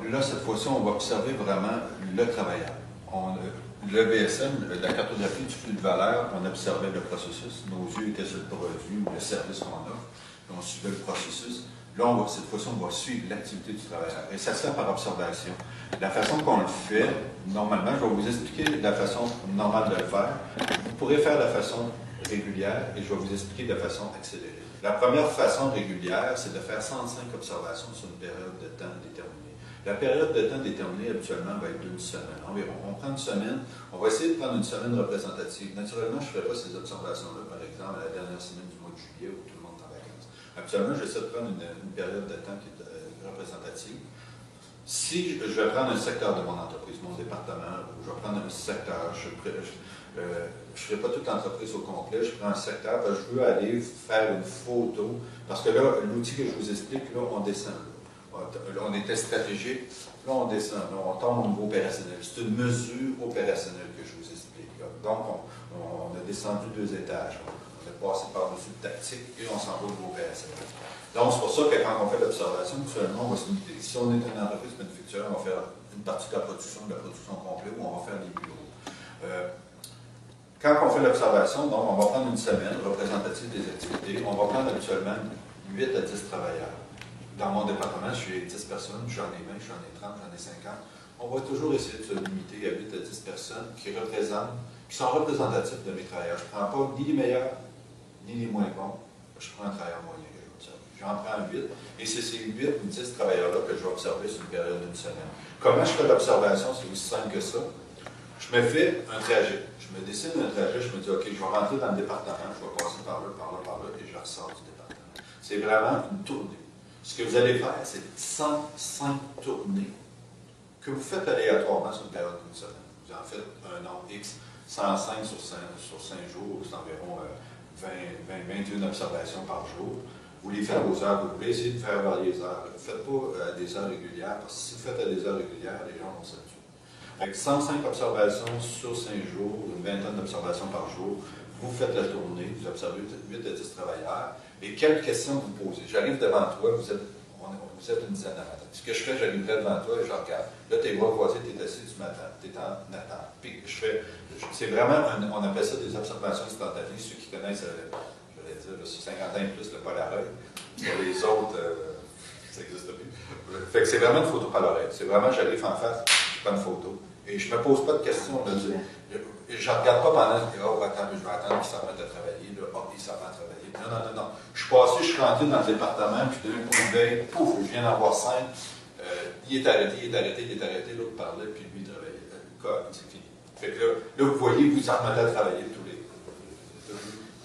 là, cette fois-ci, on va observer vraiment le travailleur. Le VSM, la cartographie du flux de valeur, on observait le processus. Nos yeux étaient sur le produit ou le service qu'on offre. On suivait le processus. Là, cette fois-ci, on va suivre l'activité du travailleur. Et ça se fait par observation. La façon qu'on le fait, normalement, je vais vous expliquer la façon normale de le faire. Vous pourrez faire de la façon régulière et je vais vous expliquer de façon accélérée. La première façon régulière, c'est de faire 105 observations sur une période de temps déterminée. La période de temps déterminée, habituellement, va être d'une semaine environ. On prend une semaine, on va essayer de prendre une semaine représentative. Naturellement, je ne ferai pas ces observations-là, par exemple, à la dernière semaine du mois de juillet où tout le monde est en vacances. Habituellement, j'essaie de prendre une période de temps qui est représentative. Si je vais prendre un secteur de mon entreprise, mon département, ou je vais prendre un secteur, je ne ferai pas toute l'entreprise au complet, je prends un secteur, je veux aller faire une photo, parce que là, l'outil que je vous explique, là, on descend. Là, on était stratégique, là, on descend, là, on tombe au niveau opérationnel. C'est une mesure opérationnelle que je vous explique. Là. Donc, on a descendu 2 étages. On est passé par-dessus le tactique et on s'en va au niveau opérationnel. Donc, c'est pour ça que quand on fait l'observation, actuellement, on va se limiter. Si on est une entreprise manufacturière, on va faire une partie de la production complète, ou on va faire des bureaux. Quand on fait l'observation, donc, on va prendre une semaine représentative des activités. On va prendre habituellement 8 à 10 travailleurs. Dans mon département, je suis 10 personnes, j'en ai 20, j'en ai 30, j'en ai 50. On va toujours essayer de se limiter à 8 à 10 personnes qui sont représentatifs de mes travailleurs. Je ne prends pas ni les meilleurs, ni les moins bons. Je prends un travailleur moyen que je vais observer. J'en prends 8, et c'est ces 8 ou 10 travailleurs-là que je vais observer sur une période d'une semaine. Comment je fais l'observation? C'est aussi simple que ça. Je me fais un trajet. Je me dessine un trajet, je me dis, OK, je vais rentrer dans le département, je vais passer par là, par là, par là, et je ressors du département. C'est vraiment une tournée. Ce que vous allez faire, c'est 105 tournées que vous faites aléatoirement sur une période d'une semaine. Vous en faites un nombre X, 105 sur 5 jours, c'est environ 21 observations par jour. Vous les faites aux heures, vous voulez essayer de faire varier les heures. Ne faites pas à des heures régulières, parce que si vous faites à des heures régulières, les gens vont s'habituer. Avec 105 observations sur 5 jours, une vingtaine d'observations par jour, vous faites la tournée, vous observez 8 à 10 travailleurs, et quelles questions vous posez? J'arrive devant toi, vous êtes une dizaine à matin. Ce que je fais, j'arriverai devant toi et je regarde. Là, tes bras croisés, tu es assis, tu m'attends, tu es en attente. Puis c'est vraiment, on appelle ça des observations instantanées. Ceux qui connaissent, je vais dire, sur 50 ans et plus, le Polaroid. Pour les autres, ça n'existe plus. Fait que c'est vraiment une photo Polaroid. C'est vraiment, j'arrive en face, je prends une photo. Et je ne me pose pas de questions. Je ne regarde pas pendant que, oh, attends, je vais attendre qu'il s'en mette à travailler. Là, oh, il s'en met à travailler. Non. Je suis passé, je suis rentré dans le département, puis d'un coup de veille, pouf, je viens d'en voir 5. Il est arrêté, l'autre parlait, puis lui, il travaillait. C'est fini. Fait que là, vous voyez, vous en remettez à travailler tous les.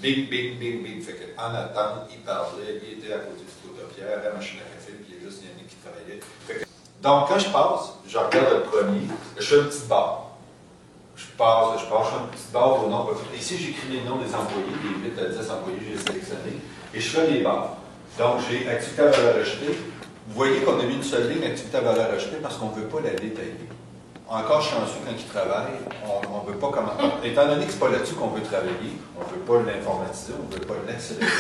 Bing. Fait que, en attente, il parlait, il était à côté du photopière, à la machine à café, puis il y a juste Yannick qui travaillait. Donc, quand je passe, je regarde le premier, je fais une petite barre. Je passe, je fais une petite barre au nombre. Ici, j'écris les noms des employés, les 8 à 10 employés que j'ai sélectionnés, et je fais les barres. Donc, j'ai activité à valeur ajoutée. Vous voyez qu'on a mis une seule ligne activité à valeur ajoutée parce qu'on ne veut pas la détailler. Encore chanceux quand ils travaillent, on ne veut pas commencer. Étant donné que ce n'est pas là-dessus qu'on veut travailler, on ne veut pas l'informatiser, on ne veut pas l'accélérer.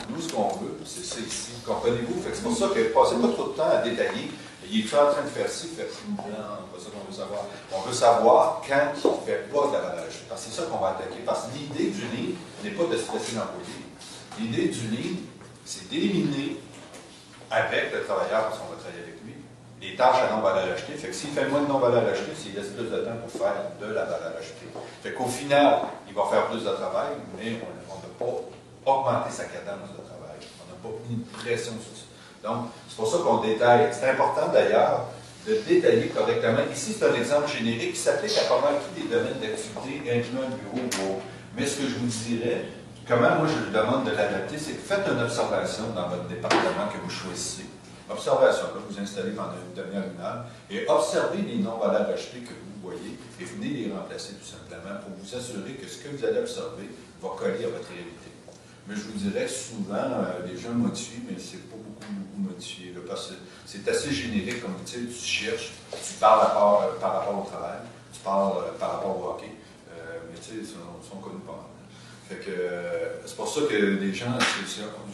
Nous, ce qu'on veut, c'est ici. Comprenez-vous? C'est pour ça que passez pas trop de temps à détailler. Il est en train de faire ci, il fait non, c'est pas ça qu'on veut savoir. On veut savoir quand il ne fait pas de la valeur ajoutée. Parce que c'est ça qu'on va attaquer. Parce que l'idée du lean n'est pas de stresser l'employé. L'idée du lean, c'est d'éliminer avec le travailleur, parce qu'on va travailler avec lui, les tâches à non-valeur ajoutée. Fait que s'il fait moins de non-valeur ajoutée, s'il laisse plus de temps pour faire de la valeur ajoutée. Fait qu'au final, il va faire plus de travail, mais on n'a pas augmenté sa cadence de travail. On n'a pas mis une pression sur ça. Donc, c'est pour ça qu'on détaille. C'est important d'ailleurs de détailler correctement. Ici, c'est un exemple générique qui s'applique à pas mal tous les domaines d'activité, incluant le bureau. Mais ce que je vous dirais, comment moi je vous demande de l'adapter, c'est que faites une observation dans votre département que vous choisissez. Observation, là, vous installez pendant une demi-heure, une heure, et observez les non-valeurs ajoutées que vous voyez, et venez les remplacer tout simplement pour vous assurer que ce que vous allez observer va coller à votre réalité. Mais je vous dirais souvent, les gens modifient, mais c'est pas beaucoup modifié. Là, parce que c'est assez générique, comme tu sais, tu cherches, tu parles par rapport au travail, tu parles par rapport au hockey, mais tu sais, ils sont connus pas mal. Fait que c'est pour ça que les gens,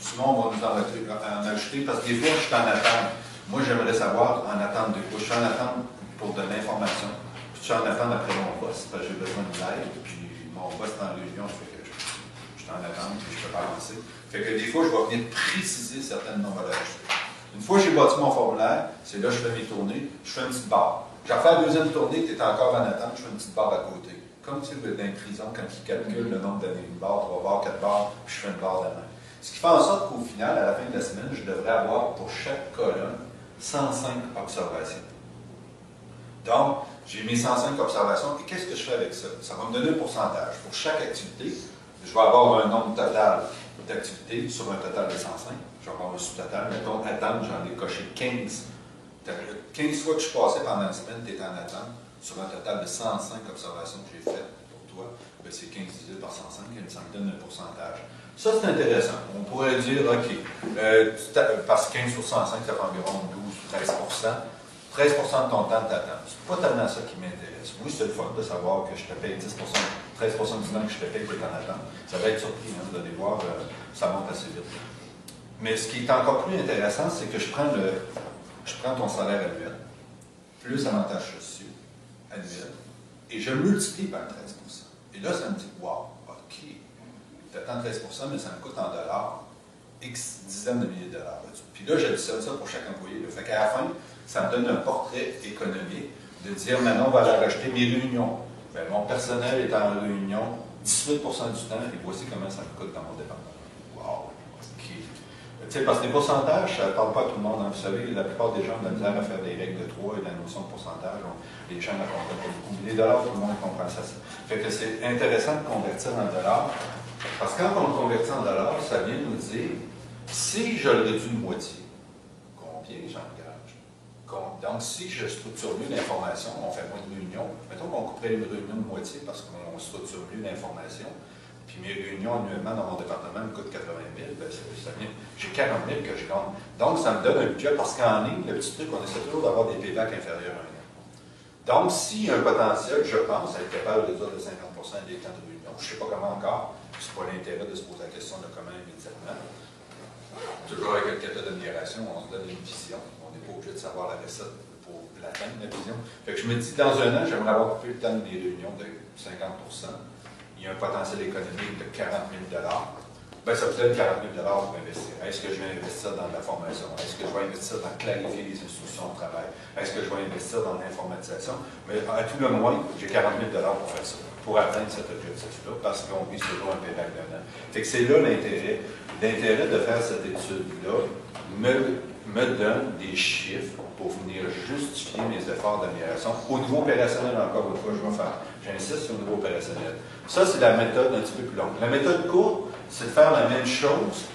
souvent on va nous en ajouter, parce que des fois, je suis en attente. Moi, j'aimerais savoir en attente de quoi. Je suis en attente pour de l'information. Je suis en attente après mon poste, parce que j'ai besoin de l'aide. Puis mon poste est en réunion, fait que je suis en attente et je peux pas avancer. Fait que des fois, je vais venir préciser certaines non-valeurs. Une fois que j'ai bâti mon formulaire, c'est là que je fais mes tournées, je fais une petite barre. J'ai refait la deuxième tournée, tu es encore en attente, je fais une petite barre à côté. Comme tu sais, dans les prisons, quand ils calculent le nombre d'années, une barre, 3 barres, 4 barres, puis je fais une barre de main. Ce qui fait en sorte qu'au final, à la fin de la semaine, je devrais avoir pour chaque colonne 105 observations. Donc, j'ai mis 105 observations, et qu'est-ce que je fais avec ça? Ça va me donner un pourcentage. Pour chaque activité, je vais avoir un nombre total d'activités sur un total de 105. Je vais avoir un sous-total. Mettons, attendre, j'en ai coché 15. 15 fois que je suis passé pendant une semaine, tu es en attente, sur un total de 105 observations que j'ai faites pour toi, ben c'est 15 divisé par 105, et ça me donne un pourcentage. Ça, c'est intéressant. On pourrait dire, OK, parce que 15 sur 105, ça fait environ 12-13 13 de ton temps d'attente. C'est pas tellement ça qui m'intéresse. Oui, c'est le fun de savoir que je te paye 10 13 du temps que je te paye qui est en attente. Ça va être surpris, hein, vous allez voir, ça monte assez vite. Mais ce qui est encore plus intéressant, c'est que je prends ton salaire annuel, plus avantages sociaux annuels, et je le multiplie par 13 Et là, ça me dit, wow, OK, tu attends 13 mais ça me coûte en dollars, X dizaines de milliers de dollars. Puis là, j'additionne ça pour chaque employé. Fait qu'à la fin, ça me donne un portrait économique de dire, maintenant, on va aller rajouter mes réunions. Bien, mon personnel est en réunion 18 du temps, et voici comment ça me coûte dans mon département. Wow, OK. Tu sais, parce que les pourcentages, ça ne parle pas à tout le monde. Hein. Vous savez, la plupart des gens ont de la misère à faire des règles de 3 et la notion de pourcentage. Les gens ne comprennent pas beaucoup. Les dollars, tout le monde comprend ça. Fait que c'est intéressant de convertir en dollars. Parce que quand on le convertit en dollars, ça vient nous dire, si je le réduis de moitié, combien j'engage? Donc, si je structure mieux l'information, on fait moins de réunions. Mettons qu'on couperait les réunions de moitié parce qu'on structure mieux l'information. Puis mes réunions annuellement dans mon département me coûtent 80 000, ben j'ai 40 000 que je gagne. Donc, ça me donne un budget parce qu'en ligne, le petit truc, on essaie toujours d'avoir des payback inférieurs à 1 an. Donc, s'il y a un potentiel, je pense, être capable de réduire de 50 des temps de réunion, je ne sais pas comment encore, c'est pas l'intérêt de se poser la question de comment immédiatement. Toujours avec le kata d'admiration, on se donne une vision. On n'est pas obligé de savoir la recette pour l'atteindre, la vision. Fait que je me dis, dans un an, j'aimerais avoir coupé le temps des réunions de 50 Il y a un potentiel économique de 40 000 ben, ça vous donne 40 000 pour investir. Est-ce que je vais investir dans la formation? Est-ce que je vais investir dans clarifier les instructions de travail? Est-ce que je vais investir dans l'informatisation? Mais à tout le moins, j'ai 40 000 pour faire ça, pour atteindre cet objectif-là, parce qu'on vise toujours un payback d'un an. Fait que c'est là l'intérêt. L'intérêt de faire cette étude-là me donne des chiffres pour venir justifier mes efforts d'amélioration. Au niveau opérationnel, encore une fois, je vais faire. J'insiste sur le niveau opérationnel. Ça, c'est la méthode un petit peu plus longue. La méthode courte, c'est de faire la même chose.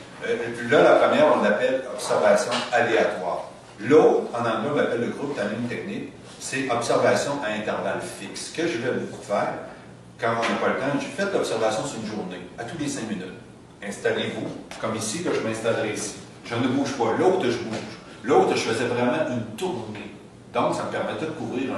Là, la première, on l'appelle observation aléatoire. L'autre, en anglais, on l'appelle le groupe timing technique, c'est observation à intervalles fixes. Ce que je vais vous faire, quand on n'a pas le temps, je fais l'observation sur une journée, à tous les 5 minutes. Installez-vous, comme ici, là, je m'installerai ici. Je ne bouge pas. L'autre, je bouge. L'autre, je faisais vraiment une tournée. Donc, ça me permettait de couvrir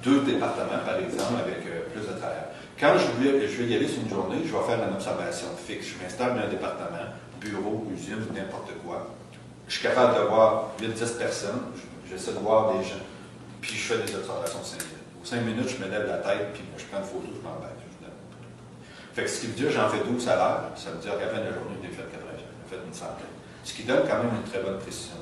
2 départements, par exemple, avec plus de travail. Quand je vais y aller sur une journée, je vais faire une observation fixe. Je m'installe dans un département, bureau, usine, n'importe quoi. Je suis capable de voir 8-10 personnes. J'essaie de voir des gens. Puis, je fais des observations 5 minutes. Aux 5 minutes, je me lève la tête, puis je prends une photo, je m'en vais. Fait que ce qui veut dire j'en fais 12 à l'heure, ça veut dire qu'à la fin de la journée, j'ai fait 80, j'ai fait une centaine. Ce qui donne quand même une très bonne précision.